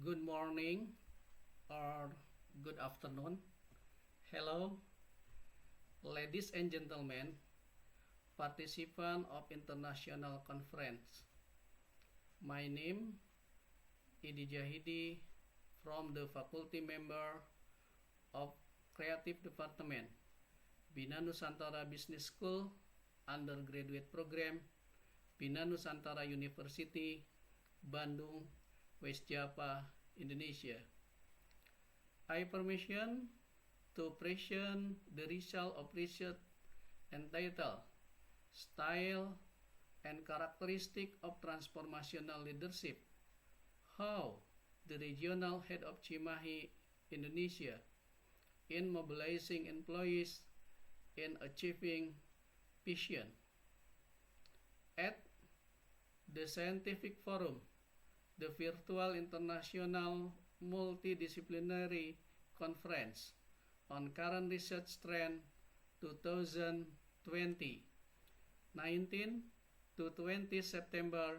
Good morning or good afternoon. Hello, ladies and gentlemen, participant of international conference. My name is Jahidi from the faculty member of Creative Department, Bina Nusantara Business School, undergraduate program, Bina Nusantara University, Bandung, West Java, Indonesia. I permission to present the result of research entitled Style and Characteristic of Transformational Leadership, How the Regional Head of Cimahi, Indonesia, in mobilizing employees in achieving vision. At the Scientific Forum, the virtual international multidisciplinary conference on current research trend 2020, 19 to 20 September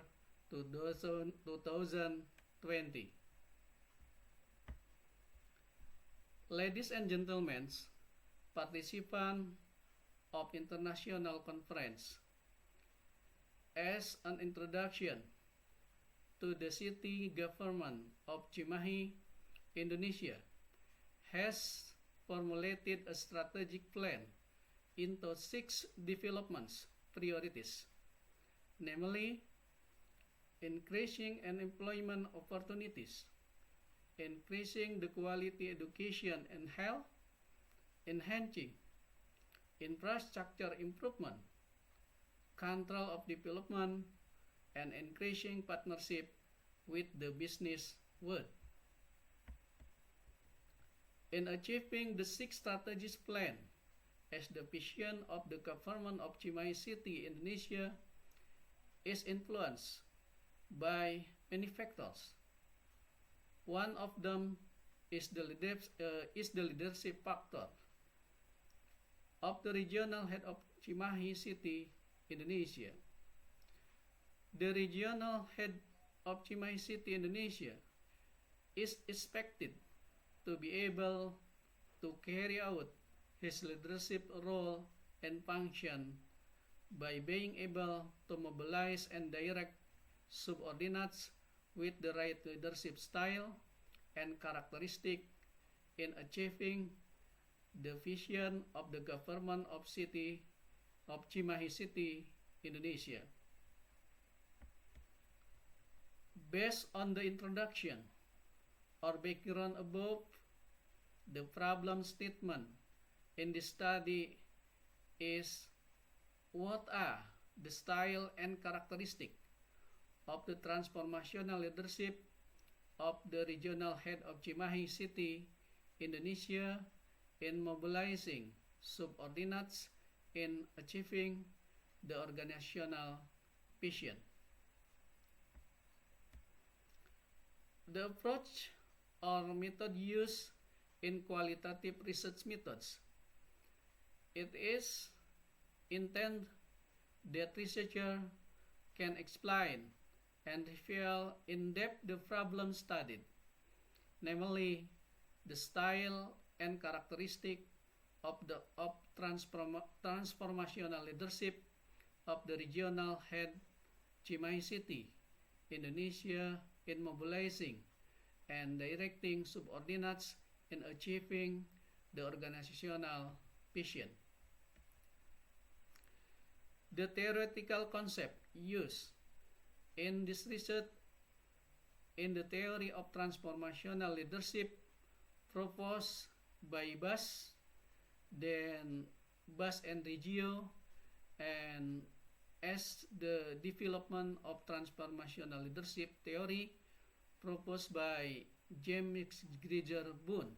2020. Ladies and gentlemen, participants of international conference, as an introduction to the city government of Cimahi, Indonesia, has formulated a strategic plan into 6 development priorities, namely increasing employment opportunities, increasing the quality education and health, enhancing infrastructure improvement, control of development, and increasing partnership with the business world. In achieving the 6 strategies plan as the vision of the government of Cimahi City, Indonesia, is influenced by many factors. One of them is the leadership factor of the regional head of Cimahi City, Indonesia. The regional head of Cimahi City, Indonesia, is expected to be able to carry out his leadership role and function by being able to mobilize and direct subordinates with the right leadership style and characteristic in achieving the vision of the government of Cimahi City, Indonesia. Based on the introduction or background above, the problem statement in the study is: what are the style and characteristic of the transformational leadership of the regional head of Cimahi City, Indonesia, in mobilizing subordinates in achieving the organizational vision? The approach or method used in qualitative research methods. It is intended that researcher can explain and reveal in depth the problem studied, namely the style and characteristic of transformational leadership of the regional head Cimahi City, Indonesia, in mobilizing and directing subordinates in achieving the organizational vision. The theoretical concept used in this research in the theory of transformational leadership proposed by Bas, then Bas and Reggio, and as the development of transformational leadership theory proposed by James Greiger Boone.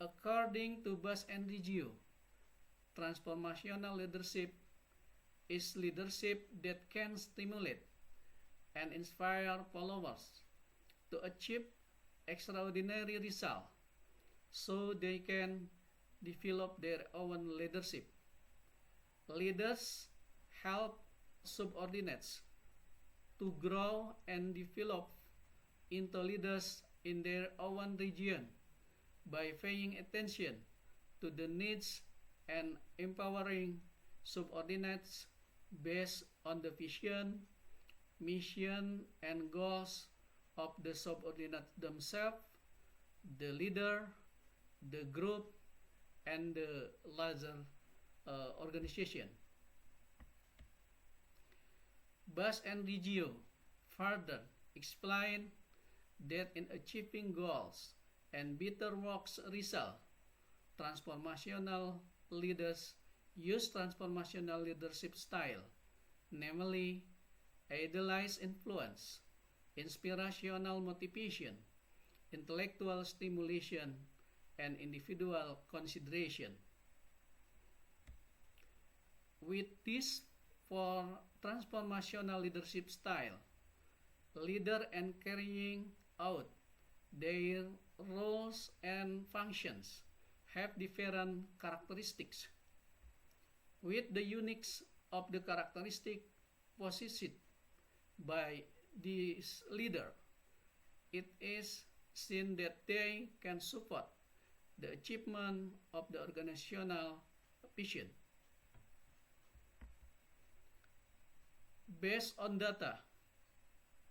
According to Bas and Reggio, transformational leadership is leadership that can stimulate and inspire followers to achieve extraordinary results so they can develop their own leadership. Leaders help subordinates to grow and develop into leaders in their own region by paying attention to the needs and empowering subordinates based on the vision, mission, and goals of the subordinates themselves, the leader, the group, and the larger organization. Bas and Reggio further explain that in achieving goals and better works result, transformational leaders use transformational leadership style, namely idealized influence, inspirational motivation, intellectual stimulation, and individual consideration. With this for transformational leadership style, leader and carrying out their roles and functions have different characteristics. With the uniqueness of the characteristic possessed by this leader, it is seen that they can support the achievement of the organizational vision. Based on data,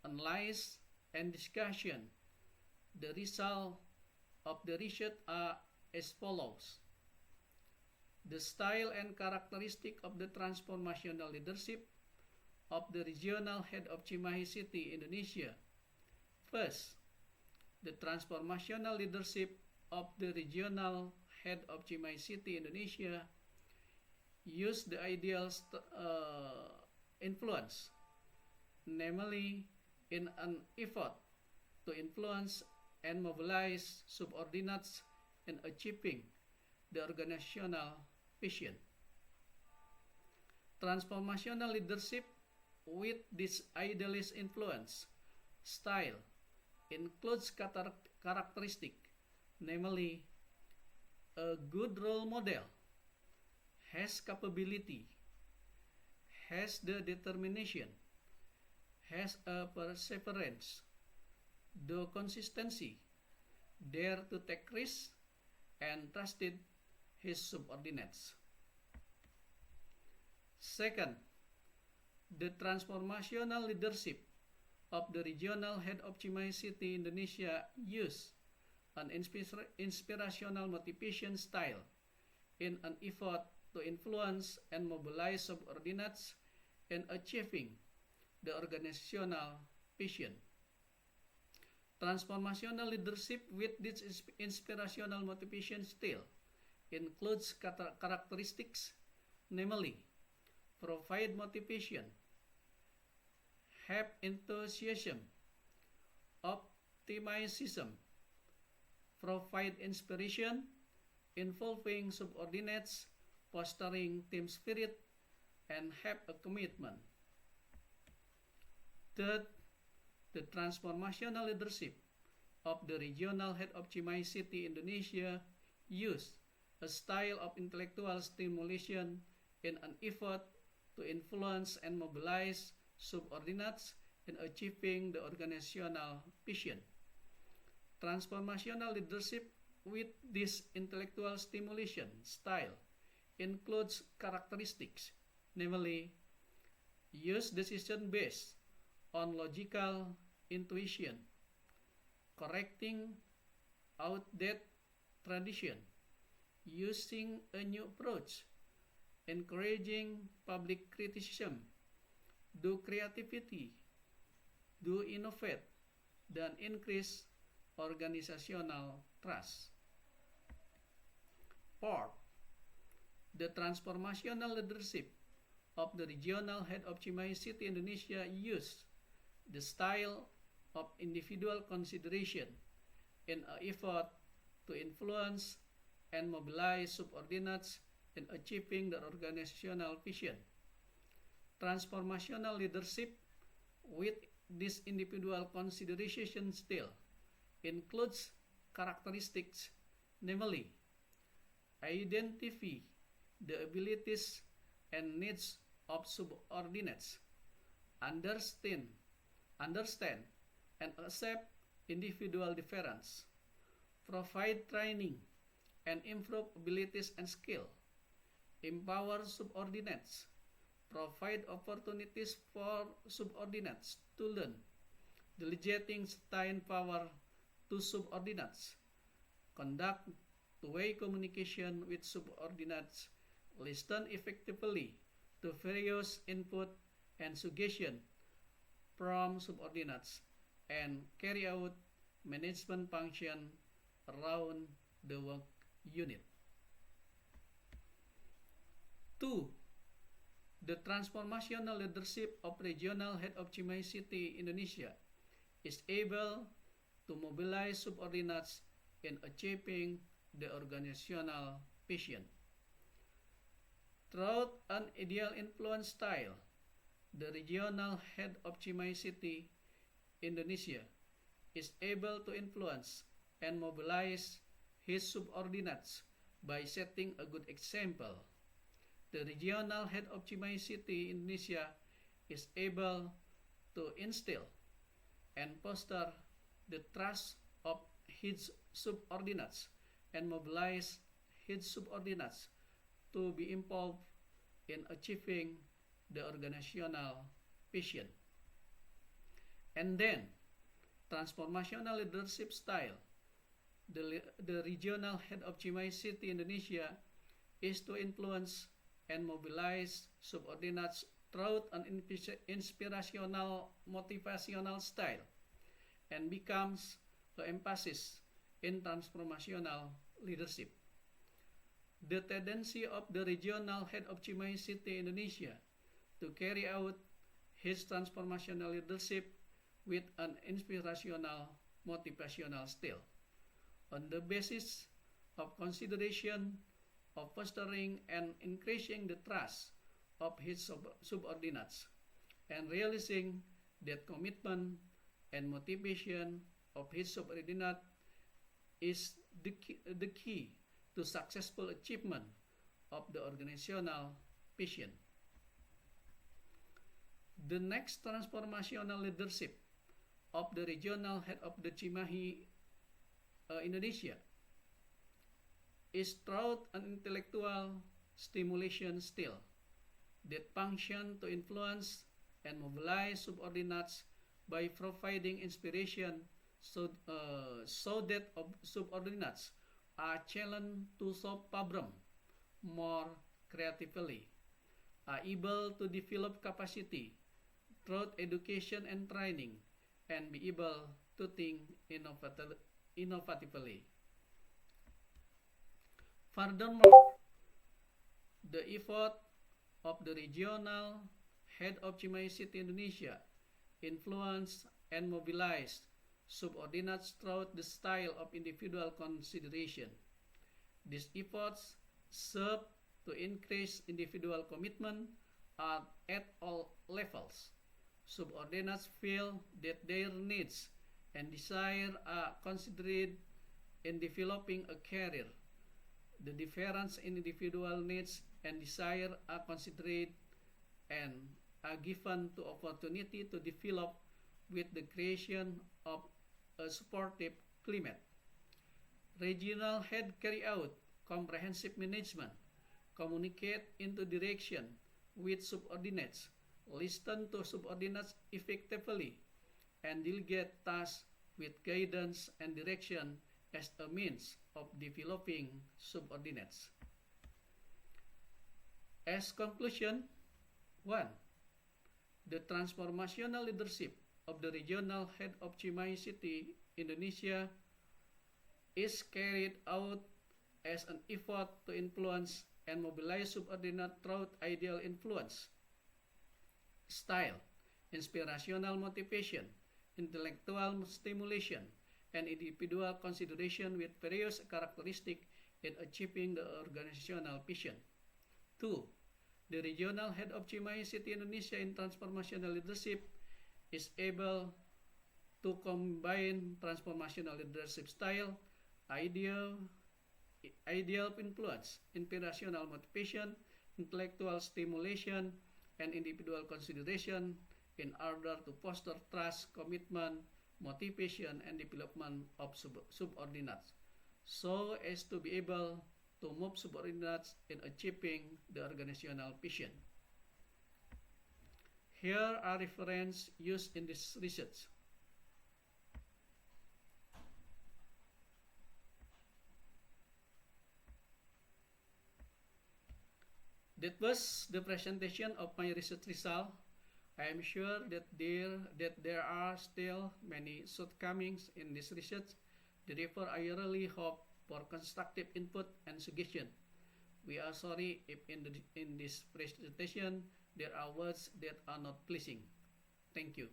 analysis, and discussion, the result of the research are as follows. The style and characteristic of the transformational leadership of the regional head of Cimahi City, Indonesia. First, the transformational leadership of the regional head of Cimahi City, Indonesia use the ideal influence, namely in an effort to influence and mobilize subordinates in achieving the organizational vision. Transformational leadership with this idealist influence style includes characteristic, namely a good role model, has capability, has the determination, has a perseverance, the consistency, dare to take risks, and trusted his subordinates. Second, the transformational leadership of the regional head of Cimahi City, Indonesia use an inspirational motivation style in an effort to influence and mobilize subordinates in achieving the organizational vision. Transformational leadership with this inspirational motivation style includes characteristics, namely provide motivation, have enthusiasm, optimism, provide inspiration, involving subordinates, fostering team spirit, and have a commitment. Third, the transformational leadership of the regional head of Cimahi City, Indonesia use a style of intellectual stimulation in an effort to influence and mobilize subordinates in achieving the organizational vision. Transformational leadership with this intellectual stimulation style includes characteristics, namely use decision based on logical intuition, correcting outdated tradition, using a new approach, encouraging public criticism, do creativity, do innovate, dan increase organizational trust. Fourth, the transformational leadership of the regional head of Cimahi City, Indonesia use the style of individual consideration in an effort to influence and mobilize subordinates in achieving the organizational vision. Transformational leadership with this individual consideration style includes characteristics, namely identify the abilities and needs of subordinates, understand and accept individual difference, provide training and improve abilities and skill, empower subordinates, provide opportunities for subordinates to learn, delegating certain power to subordinates, conduct two-way communication with subordinates, listen effectively to various input and suggestion from subordinates, and carry out management function around the work unit. 2. The transformational leadership of regional head of Cimahi City, Indonesia, is able to mobilize subordinates in achieving the organizational vision. Through an ideal influence style, the regional head of Cimahi City, Indonesia, is able to influence and mobilize his subordinates by setting a good example. The regional head of Cimahi City, Indonesia, is able to instill and foster the trust of his subordinates and mobilize his subordinates to be involved in achieving the organizational vision. And then, transformational leadership style. The regional head of Cimahi City, Indonesia, is to influence and mobilize subordinates through an inspirational, motivational style, and becomes the emphasis in transformational leadership. The tendency of the regional head of Cimahi City, Indonesia, to carry out his transformational leadership with an inspirational, motivational style, on the basis of consideration of fostering and increasing the trust of his subordinates, and realizing that commitment and motivation of his subordinate is the key to successful achievement of the organizational vision. The next transformational leadership of the regional head of the Cimahi, Indonesia, is through an intellectual stimulation style that function to influence and mobilize subordinates by providing inspiration so that subordinates are challenged to solve problems more creatively, are able to develop capacity through education and training, and be able to think innovatively. Furthermore, the effort of the regional head of Cimahi City, Indonesia, influence and mobilize subordinates through the style of individual consideration. These efforts serve to increase individual commitment at all levels. Subordinates feel that their needs and desire are considered in developing a career. The difference in individual needs and desire are considered and are given to opportunity to develop with the creation of a supportive climate. Regional head carry out comprehensive management, communicate into direction with subordinates, listen to subordinates effectively, and delegate tasks with guidance and direction as a means of developing subordinates. As conclusion, 1. The transformational leadership of the regional head of Cimahi City, Indonesia, is carried out as an effort to influence and mobilize subordinate through ideal influence, style, inspirational motivation, intellectual stimulation, and individual consideration with various characteristics in achieving the organizational vision. 2. The regional head of Cimahi City, Indonesia in transformational leadership is able to combine transformational leadership style, ideal influence, inspirational motivation, intellectual stimulation, and individual consideration in order to foster trust, commitment, motivation, and development of subordinates, so as to be able to move subordinates in achieving the organizational vision. Here are references used in this research. That was the presentation of my research result. I am sure that there are still many shortcomings in this research. Therefore, I really hope for constructive input and suggestion. We are sorry if in this presentation there are words that are not pleasing. Thank you.